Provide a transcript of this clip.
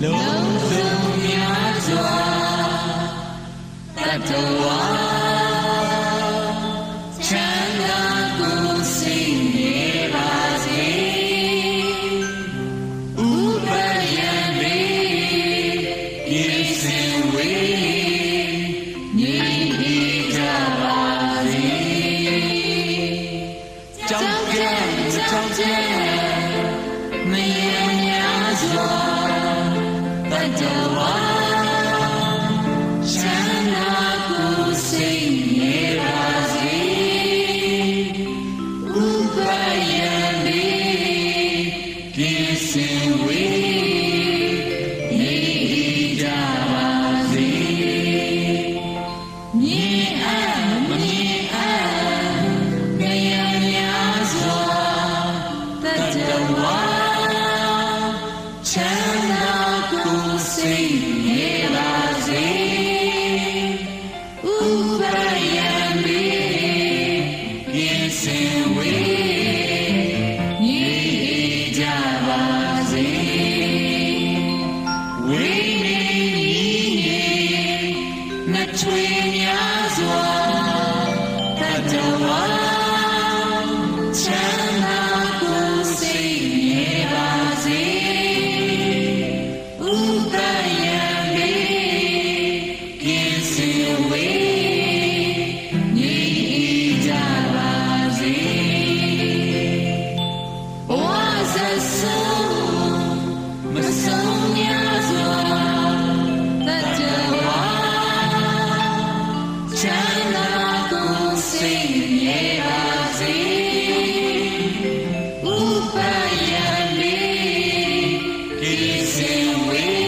လုံးစုံများစွာတတဝါချမ်းသာကိုယ်စိတ်နေပါစေဥပယံပေဤစင်ဝေညီကြပါစေကြောင့်ကြံကြောင့်ကြံမယံများစွာတတဝါချမ်းသာကိုယ်စိတ်နေပါစေဥပယံပေဤစင်ဝေညီကြပါစေမြေအံမမြေအံမယံများစွာတတဝါချမ်းသာကိုယ်စိတ်နေပါစေဥပယံပေဤစင်ဝေညီကြပါစေဝိနေညီနှစ်ထွေများစွာတတဝါချမ်းသာကိုယ်စိတ်နေပါစေဥပယံပေဤစင်ဝေညီကြပါစေဘဝဆက်ဆုံးမဆုံးများစွာတတဝါချမ်းသာကိုယ်စိတ်နေပါစေဥပယံပေဤစင်ဝေ